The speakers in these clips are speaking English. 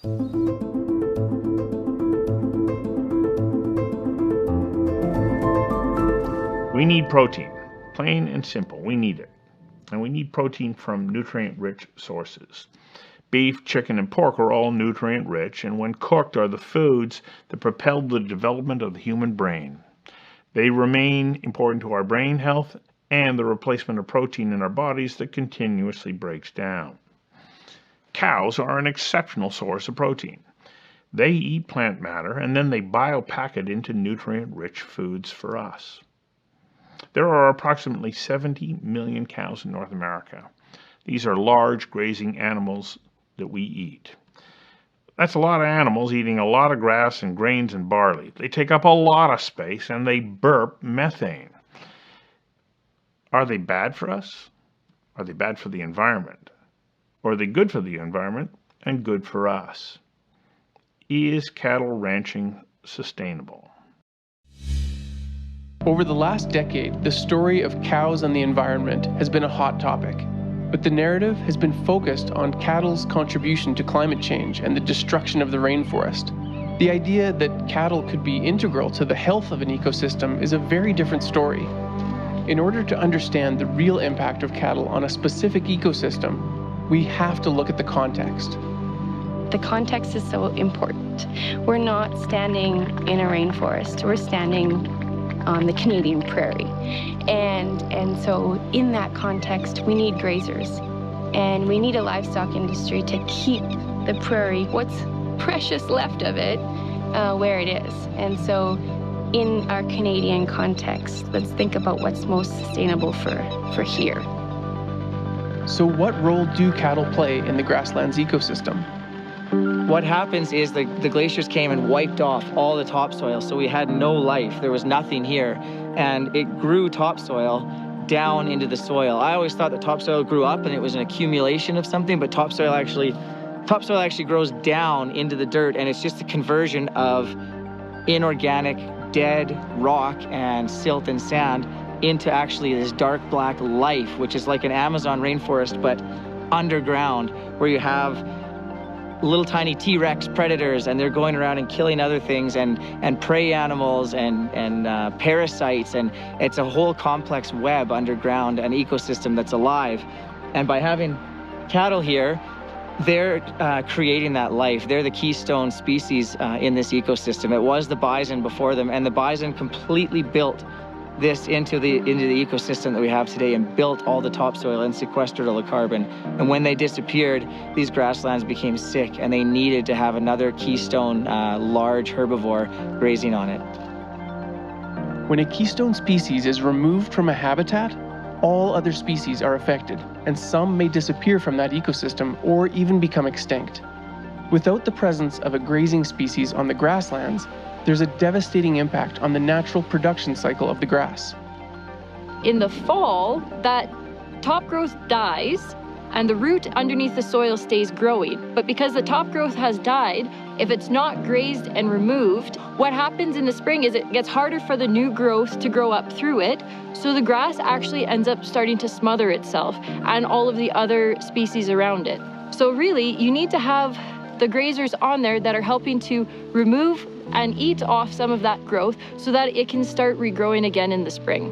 We need protein, plain and simple. We need it. And we need protein from nutrient-rich sources. Beef, chicken, and pork are all nutrient-rich, and when cooked are the foods that propel the development of the human brain. They remain important to our brain health and the replacement of protein in our bodies that continuously breaks down. Cows are an exceptional source of protein. They eat plant matter and then they biopack it into nutrient-rich foods for us. There are approximately 70 million cows in North America. These are large grazing animals that we eat. That's a lot of animals eating a lot of grass and grains and barley. They take up a lot of space and they burp methane. Are they bad for us? Are they bad for the environment? Or are they good for the environment and good for us? Is cattle ranching sustainable? Over the last decade, the story of cows and the environment has been a hot topic, but the narrative has been focused on cattle's contribution to climate change and the destruction of the rainforest. The idea that cattle could be integral to the health of an ecosystem is a very different story. In order to understand the real impact of cattle on a specific ecosystem, we have to look at the context. The context is so important. We're not standing in a rainforest, we're standing on the Canadian prairie. And so in that context, we need grazers. And we need a livestock industry to keep the prairie, what's precious left of it, where it is. And so in our Canadian context, let's think about what's most sustainable for here. So what role do cattle play in the grasslands ecosystem? What happens is the glaciers came and wiped off all the topsoil, so we had no life. There was nothing here, and it grew topsoil down into the soil. I always thought that topsoil grew up and it was an accumulation of something, but topsoil actually grows down into the dirt, and it's just a conversion of inorganic, dead rock and silt and sand into actually this dark black life, which is like an Amazon rainforest, but underground, where you have little tiny T-Rex predators, and they're going around and killing other things, and prey animals and parasites, and it's a whole complex web underground, an ecosystem that's alive. And by having cattle here, they're creating that life. They're the keystone species in this ecosystem. It was the bison before them, and the bison completely built this into the ecosystem that we have today, and built all the topsoil and sequestered all the carbon. And when they disappeared, these grasslands became sick, and they needed to have another keystone large herbivore grazing on it. When a keystone species is removed from a habitat, all other species are affected, and some may disappear from that ecosystem or even become extinct. Without the presence of a grazing species on the grasslands, there's a devastating impact on the natural production cycle of the grass. In the fall, that top growth dies and the root underneath the soil stays growing. But because the top growth has died, if it's not grazed and removed, what happens in the spring is it gets harder for the new growth to grow up through it. So the grass actually ends up starting to smother itself and all of the other species around it. So really, you need to have the grazers on there that are helping to remove and eat off some of that growth so that it can start regrowing again in the spring.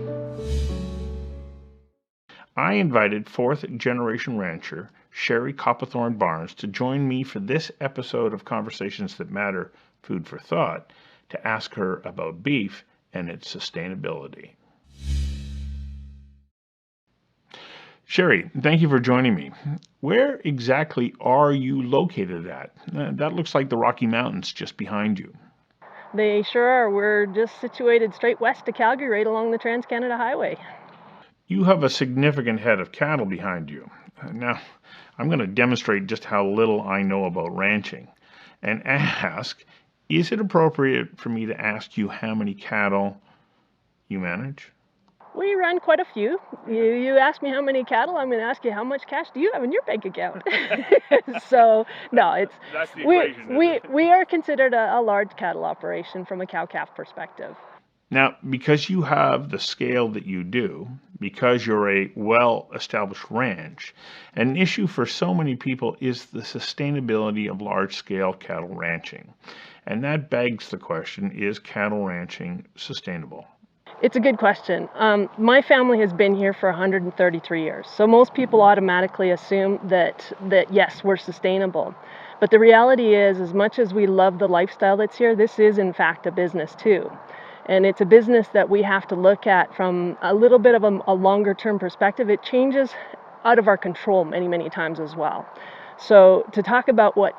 I invited fourth-generation rancher Sherry Copperthorne Barnes to join me for this episode of Conversations That Matter, Food for Thought, to ask her about beef and its sustainability. Sherry, thank you for joining me. Where exactly are you located at? That looks like the Rocky Mountains just behind you. They sure are. We're just situated straight west of Calgary, right along the Trans-Canada Highway. You have a significant head of cattle behind you. Now, I'm going to demonstrate just how little I know about ranching and ask, is it appropriate for me to ask you how many cattle you manage? We run quite a few. You ask me how many cattle, I'm going to ask you how much cash do you have in your bank account. So no, we are considered a large cattle operation from a cow-calf perspective. Now, because you have the scale that you do, because you're a well-established ranch, an issue for so many people is the sustainability of large-scale cattle ranching. And that begs the question, is cattle ranching sustainable? It's a good question. My family has been here for 133 years, so most people automatically assume that yes, we're sustainable. But the reality is, as much as we love the lifestyle that's here, this is in fact a business too. And it's a business that we have to look at from a little bit of a longer term perspective. It changes out of our control many, many times as well. So to talk about what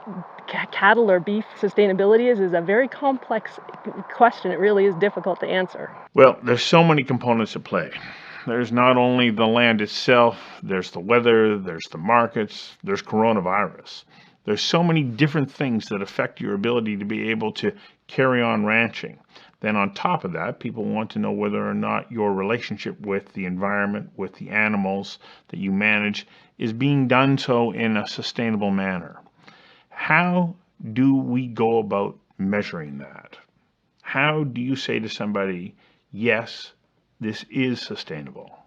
cattle or beef sustainability is a very complex question. It really is difficult to answer. Well, there's so many components at play. There's not only the land itself, there's the weather, there's the markets, there's coronavirus. There's so many different things that affect your ability to be able to carry on ranching. Then on top of that, people want to know whether or not your relationship with the environment, with the animals that you manage, is being done so in a sustainable manner. How do we go about measuring that? How do you say to somebody, yes, this is sustainable?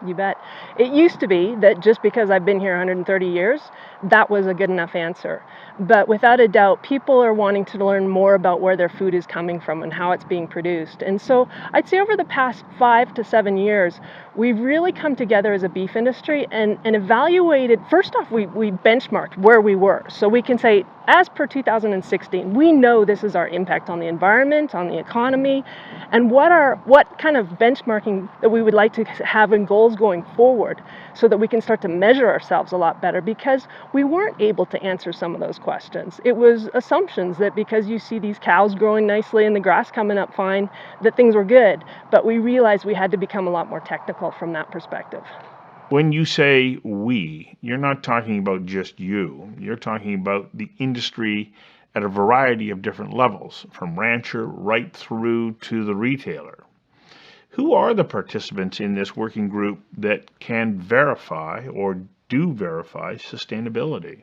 You bet. It used to be that just because I've been here 130 years, that was a good enough answer. But without a doubt, people are wanting to learn more about where their food is coming from and how it's being produced. And so I'd say over the past 5 to 7 years, we've really come together as a beef industry and evaluated. First off, we benchmarked where we were. So we can say, as per 2016, we know this is our impact on the environment, on the economy, and what kind of benchmarking that we would like to have in goals going forward so that we can start to measure ourselves a lot better, because we weren't able to answer some of those questions. It was assumptions that because you see these cows growing nicely and the grass coming up fine, that things were good. But we realized we had to become a lot more technical from that perspective. When you say we, you're not talking about just you. You're talking about the industry at a variety of different levels, from rancher right through to the retailer. Who are the participants in this working group that can verify or do verify sustainability?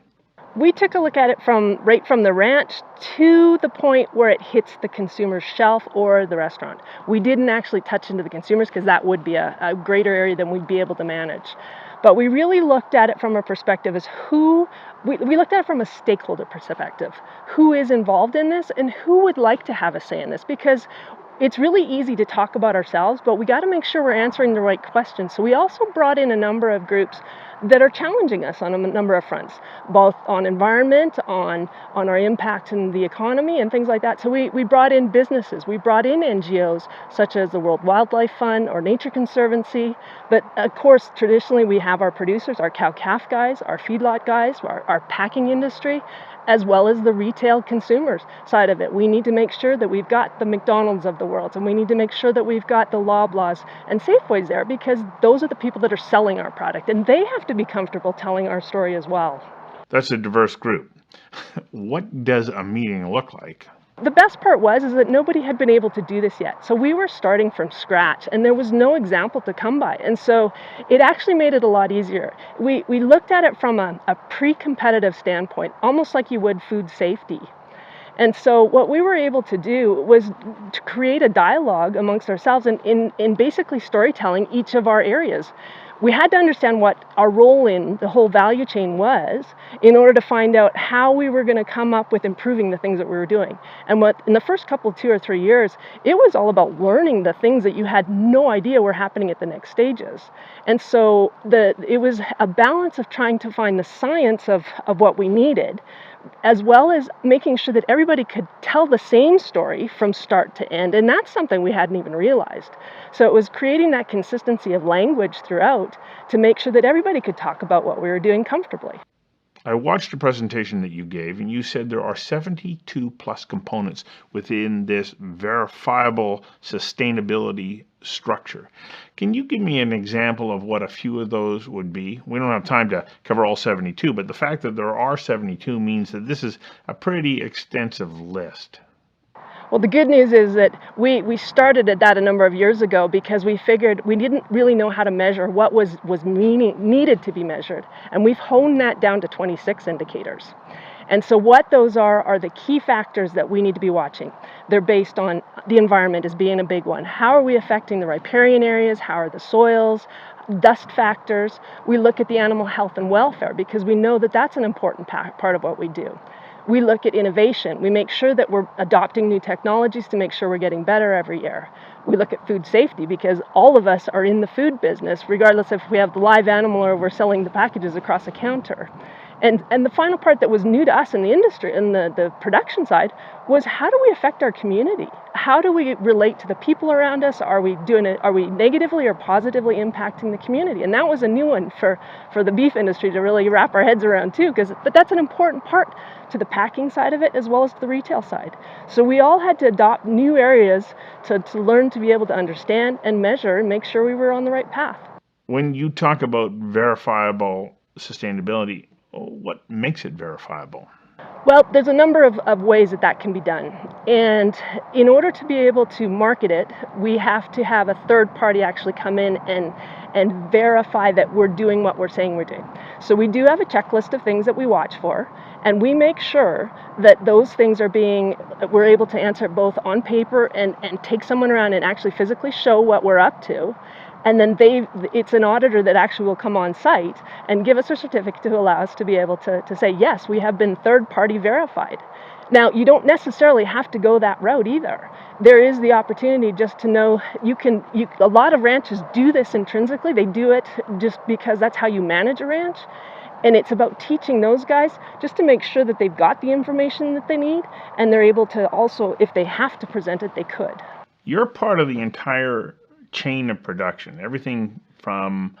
We took a look at it right from the ranch to the point where it hits the consumer's shelf or the restaurant. We didn't actually touch into the consumers because that would be a greater area than we'd be able to manage. But we really looked at it from a perspective as we looked at it from a stakeholder perspective. Who is involved in this and who would like to have a say in this? Because it's really easy to talk about ourselves, but we got to make sure we're answering the right questions. So we also brought in a number of groups that are challenging us on a number of fronts, both on environment, on our impact in the economy and things like that. So we brought in businesses, we brought in NGOs such as the World Wildlife Fund or Nature Conservancy. But of course, traditionally we have our producers, our cow-calf guys, our feedlot guys, our packing industry, as well as the retail consumers side of it. We need to make sure that we've got the McDonald's of the world, and we need to make sure that we've got the Loblaws and Safeways there, because those are the people that are selling our product, and they have to be comfortable telling our story as well. That's a diverse group. What does a meeting look like? The best part is that nobody had been able to do this yet. So we were starting from scratch and there was no example to come by. And so it actually made it a lot easier. We looked at it from a pre-competitive standpoint, almost like you would food safety. And so what we were able to do was to create a dialogue amongst ourselves and in basically storytelling each of our areas. We had to understand what our role in the whole value chain was in order to find out how we were going to come up with improving the things that we were doing. And in the first couple, 2 or 3 years, it was all about learning the things that you had no idea were happening at the next stages. And so it was a balance of trying to find the science of what we needed, as well as making sure that everybody could tell the same story from start to end. And that's something we hadn't even realized. So it was creating that consistency of language throughout to make sure that everybody could talk about what we were doing comfortably. I watched a presentation that you gave, and you said there are 72 plus components within this verifiable sustainability structure. Can you give me an example of what a few of those would be? We don't have time to cover all 72, but the fact that there are 72 means that this is a pretty extensive list. Well, the good news is that we started at that a number of years ago because we figured we didn't really know how to measure what was needed to be measured. And we've honed that down to 26 indicators. And so what those are the key factors that we need to be watching. They're based on the environment as being a big one. How are we affecting the riparian areas? How are the soils? Dust factors. We look at the animal health and welfare because we know that that's an important part of what we do. We look at innovation. We make sure that we're adopting new technologies to make sure we're getting better every year. We look at food safety because all of us are in the food business, regardless if we have the live animal or we're selling the packages across a counter. And the final part that was new to us in the industry, in the production side, was how do we affect our community? How do we relate to the people around us? Are we negatively or positively impacting the community? And that was a new one for the beef industry to really wrap our heads around too, but that's an important part to the packing side of it as well as the retail side. So we all had to adopt new areas to learn to be able to understand and measure and make sure we were on the right path. When you talk about verifiable sustainability, what makes it verifiable? Well, there's a number of ways that can be done. And in order to be able to market it, we have to have a third party actually come in and verify that we're doing what we're saying we're doing. So we do have a checklist of things that we watch for, and we make sure that those things we're able to answer both on paper and take someone around and actually physically show what we're up to. And then it's an auditor that actually will come on site and give us a certificate to allow us to be able to say, yes, we have been third-party verified. Now, you don't necessarily have to go that route either. There is the opportunity just to know a lot of ranches do this intrinsically. They do it just because that's how you manage a ranch. And it's about teaching those guys just to make sure that they've got the information that they need and they're able to also, if they have to present it, they could. You're part of the entire chain of production, everything from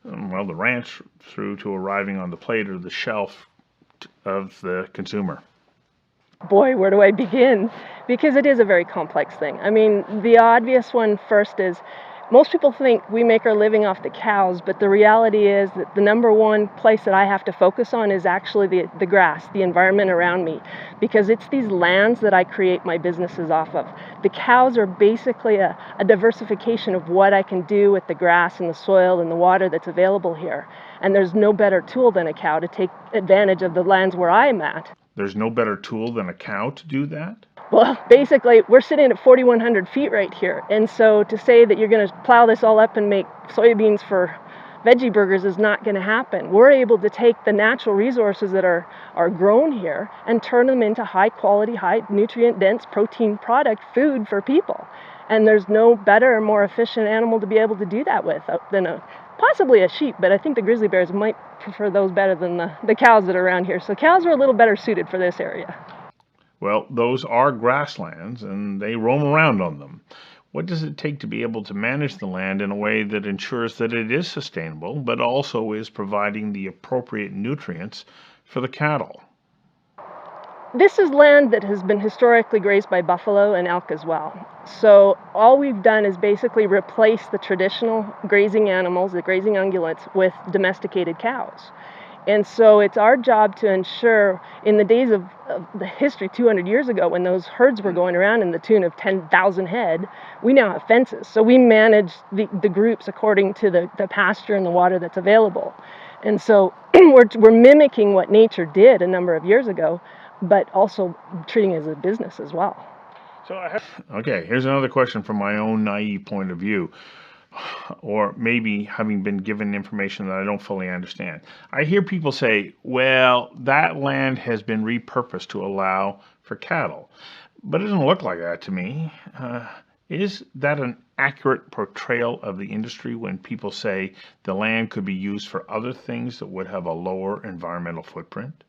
the ranch through to arriving on the plate or the shelf of the consumer. Boy, where do I begin? Because it is a very complex thing. I mean, the obvious one first is most people think we make our living off the cows, but the reality is that the number one place that I have to focus on is actually the grass, the environment around me, because it's these lands that I create my businesses off of. The cows are basically a diversification of what I can do with the grass and the soil and the water that's available here. And there's no better tool than a cow to take advantage of the lands where I'm at. There's no better tool than a cow to do that? Well, basically, we're sitting at 4,100 feet right here. And so to say that you're going to plow this all up and make soybeans for veggie burgers is not going to happen. We're able to take the natural resources that are grown here and turn them into high quality, high nutrient dense protein product food for people. And there's no better or more efficient animal to be able to do that with than possibly a sheep, but I think the grizzly bears might prefer those better than the cows that are around here. So cows are a little better suited for this area. Well, those are grasslands and they roam around on them. What does it take to be able to manage the land in a way that ensures that it is sustainable, but also is providing the appropriate nutrients for the cattle? This is land that has been historically grazed by buffalo and elk as well. So all we've done is basically replace the traditional grazing animals, the grazing ungulates, with domesticated cows. And so it's our job to ensure, in the days of the history 200 years ago, when those herds were going around in the tune of 10,000 head, we now have fences. So we manage the groups according to the pasture and the water that's available. And so we're mimicking what nature did a number of years ago, but also treating it as a business as well. Okay, here's another question from my own naive point of view, or maybe having been given information that I don't fully understand. I hear people say, well, that land has been repurposed to allow for cattle, but it doesn't look like that to me. Is that an accurate portrayal of the industry when people say the land could be used for other things that would have a lower environmental footprint?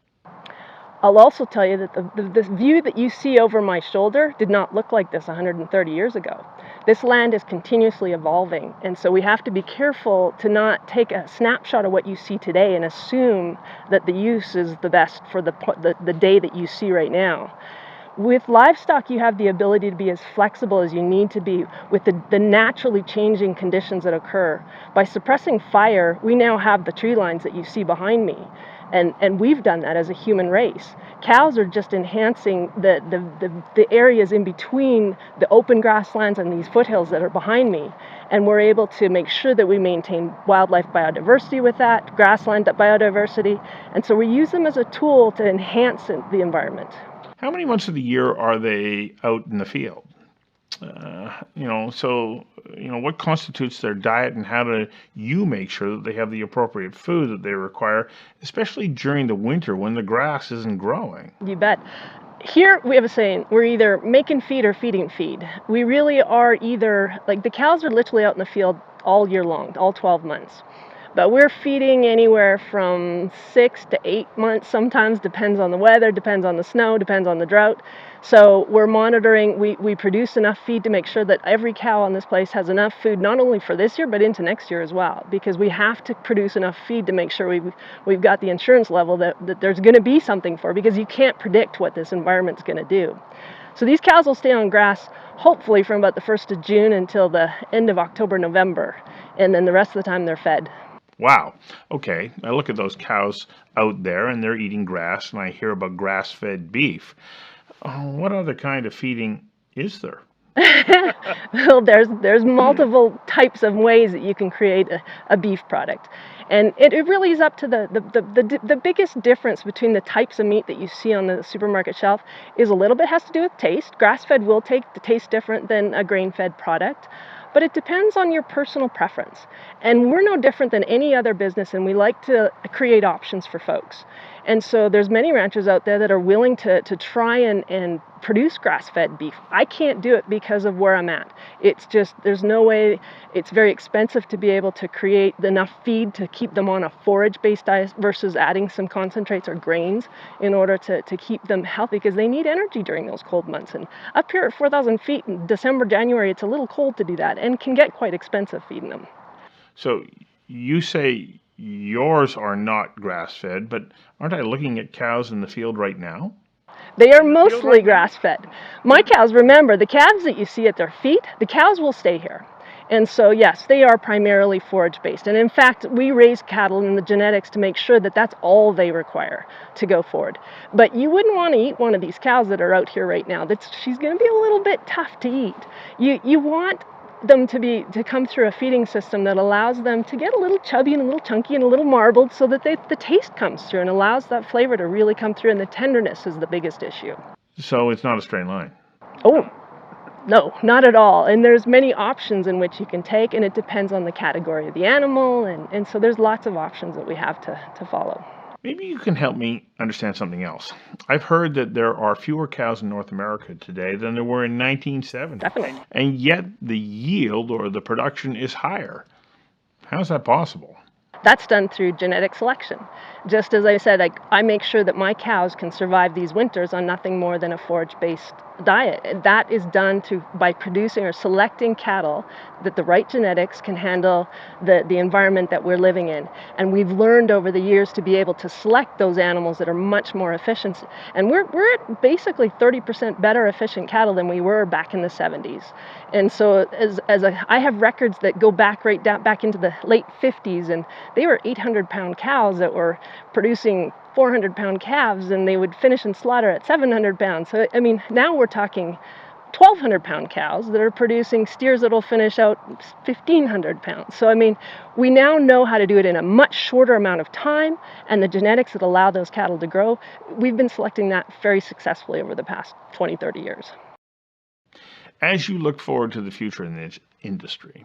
I'll also tell you that the view that you see over my shoulder did not look like this 130 years ago. This land is continuously evolving, and so we have to be careful to not take a snapshot of what you see today and assume that the use is the best for the day that you see right now. With livestock, you have the ability to be as flexible as you need to be with the naturally changing conditions that occur. By suppressing fire, we now have the tree lines that you see behind me. And we've done that as a human race. Cows are just enhancing the areas in between the open grasslands and these foothills that are behind me. and we're able to make sure that we maintain wildlife biodiversity with that, grassland biodiversity, and so we use them as a tool to enhance the environment. How many months of the year are they out in the field? What constitutes their diet, and how do you make sure that they have the appropriate food that they require, especially during the winter when the grass isn't growing? You bet. Here we have a saying, we're either making feed or feeding feed. We really are either, like the cows are literally out in the field all year long, all 12 months. But we're feeding anywhere from 6 to 8 months, sometimes depends on the weather, depends on the snow, depends on the drought. So we're monitoring, we produce enough feed to make sure that every cow on this place has enough food, not only for this year, but into next year as well, because we have to produce enough feed to make sure we've got the insurance level that there's going to be something for, because you can't predict what this environment's going to do. So these cows will stay on grass, hopefully from about the 1st of June until the end of October, November, and then the rest of the time they're fed. Wow. Okay. I look at those cows out there and they're eating grass, and I hear about grass-fed beef. What other kind of feeding is there? Well, there's multiple types of ways that you can create a beef product. And it really is up to the biggest difference between the types of meat that you see on the supermarket shelf is a little bit has to do with taste. Grass-fed will taste different than a grain-fed product. But it depends on your personal preference. And we're no different than any other business, and we like to create options for folks. And so there's many ranchers out there that are willing to try and produce grass-fed beef. I can't do it because of where I'm at. It's just, there's no way, it's very expensive to be able to create enough feed to keep them on a forage-based diet versus adding some concentrates or grains in order to keep them healthy, because they need energy during those cold months. And up here at 4,000 feet in December, January, it's a little cold to do that and can get quite expensive feeding them. So you say yours are not grass-fed, but aren't I looking at cows in the field right now? They are mostly grass-fed. My cows, remember, the calves that you see at their feet, the cows will stay here. And so, yes, they are primarily forage-based. And in fact, we raise cattle in the genetics to make sure that that's all they require to go forward. But you wouldn't want to eat one of these cows that are out here right now. She's going to be a little bit tough to eat. You want them to come through a feeding system that allows them to get a little chubby and a little chunky and a little marbled, so that the taste comes through and allows that flavor to really come through, and the tenderness is the biggest issue. So it's not a straight line? Oh, no, not at all. And there's many options in which you can take, and it depends on the category of the animal, and so there's lots of options that we have to follow. Maybe you can help me understand something else. I've heard that there are fewer cows in North America today than there were in 1970. Definitely. And yet the yield or the production is higher. How is that possible? That's done through genetic selection. Just as I said, I make sure that my cows can survive these winters on nothing more than a forage-based diet. That is done by producing or selecting cattle that the right genetics can handle the environment that we're living in. And we've learned over the years to be able to select those animals that are much more efficient. And we're at basically 30% better efficient cattle than we were back in the 70s. And so I have records that go back back into the late 50s, and they were 800-pound cows that were producing 400-pound calves, and they would finish and slaughter at 700 pounds. So, I mean, now we're talking 1,200-pound cows that are producing steers that will finish out 1,500 pounds. So, I mean, we now know how to do it in a much shorter amount of time, and the genetics that allow those cattle to grow, we've been selecting that very successfully over the past 20, 30 years. As you look forward to the future in this industry,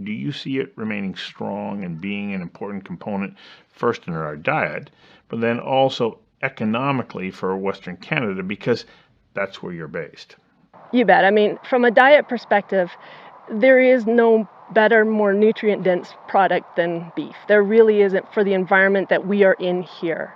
do you see it remaining strong and being an important component, first in our diet, but then also economically for Western Canada, because that's where you're based? You bet. I mean, from a diet perspective, there is no better, more nutrient-dense product than beef. There really isn't, for the environment that we are in here.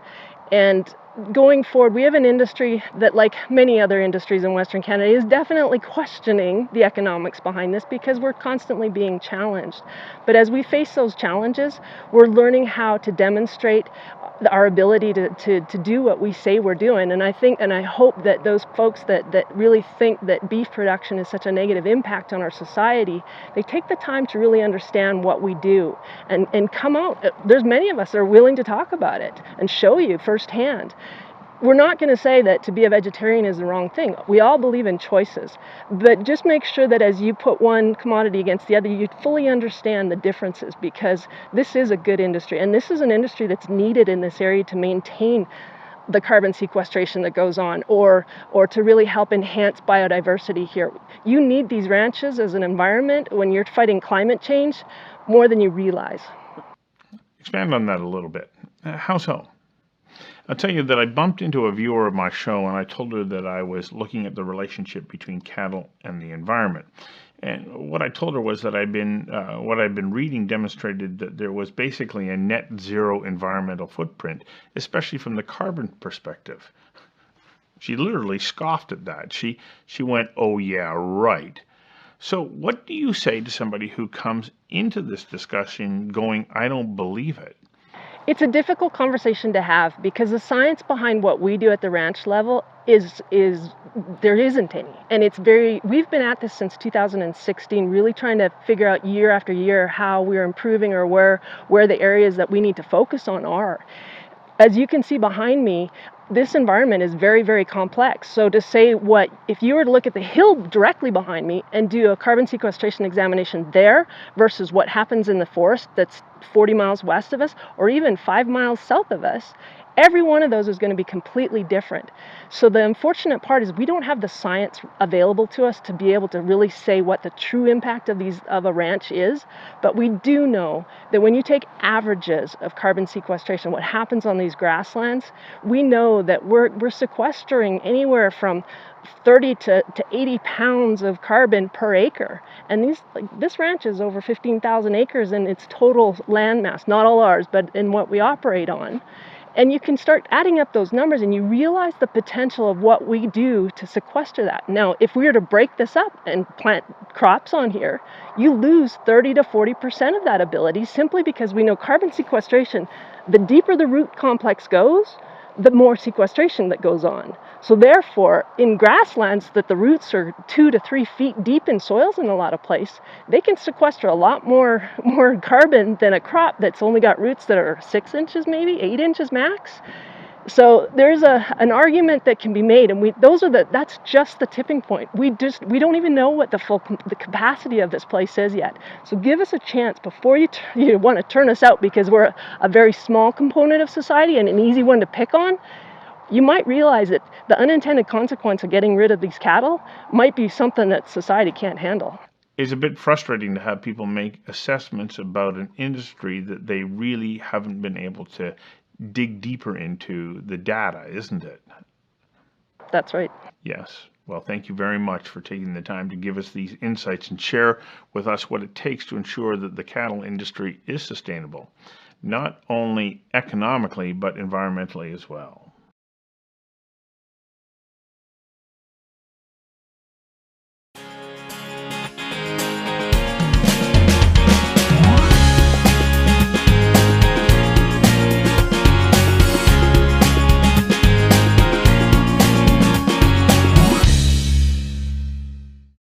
And going forward, we have an industry that, like many other industries in Western Canada, is definitely questioning the economics behind this, because we're constantly being challenged. But as we face those challenges, we're learning how to demonstrate our ability to do what we say we're doing. And I think, and I hope that those folks that really think that beef production is such a negative impact on our society, they take the time to really understand what we do and come out. There's many of us that are willing to talk about it and show you firsthand. we're not going to say that to be a vegetarian is the wrong thing. We all believe in choices, but just make sure that as you put one commodity against the other, you fully understand the differences, because this is a good industry, and this is an industry that's needed in this area to maintain the carbon sequestration that goes on, or to really help enhance biodiversity here. You need these ranches as an environment when you're fighting climate change more than you realize. Expand on that a little bit. How so? I'll tell you that I bumped into a viewer of my show and I told her that I was looking at the relationship between cattle and the environment. And what I told her was that what I'd been reading demonstrated that there was basically a net zero environmental footprint, especially from the carbon perspective. She literally scoffed at that. She went, "Oh yeah, right." So what do you say to somebody who comes into this discussion going, "I don't believe it"? It's a difficult conversation to have, because the science behind what we do at the ranch level is there isn't any. And we've been at this since 2016, really trying to figure out year after year how we're improving, or where the areas that we need to focus on are. As you can see behind me, this environment is very, very complex. So to say if you were to look at the hill directly behind me and do a carbon sequestration examination there versus what happens in the forest that's 40 miles west of us, or even 5 miles south of us, every one of those is going to be completely different. So the unfortunate part is we don't have the science available to us to be able to really say what the true impact of a ranch is. But we do know that when you take averages of carbon sequestration, what happens on these grasslands, we know that we're sequestering anywhere from 30 to 80 pounds of carbon per acre. And this ranch is over 15,000 acres in its total land mass, not all ours, but in what we operate on. And you can start adding up those numbers and you realize the potential of what we do to sequester that. Now, if we were to break this up and plant crops on here, you lose 30 to 40% of that ability, simply because we know carbon sequestration, the deeper the root complex goes, the more sequestration that goes on. So therefore, in grasslands that the roots are 2 to 3 feet deep in soils in a lot of places, they can sequester a lot more carbon than a crop that's only got roots that are 6 inches, maybe 8 inches max. So there's an argument that can be made, and that's just the tipping point. We don't even know what the capacity of this place is yet. So give us a chance before you want to turn us out, because we're a very small component of society and an easy one to pick on. You might realize that the unintended consequence of getting rid of these cattle might be something that society can't handle. It's a bit frustrating to have people make assessments about an industry that they really haven't been able to dig deeper into the data, isn't it? That's right. Yes. Well, thank you very much for taking the time to give us these insights and share with us what it takes to ensure that the cattle industry is sustainable, not only economically, but environmentally as well.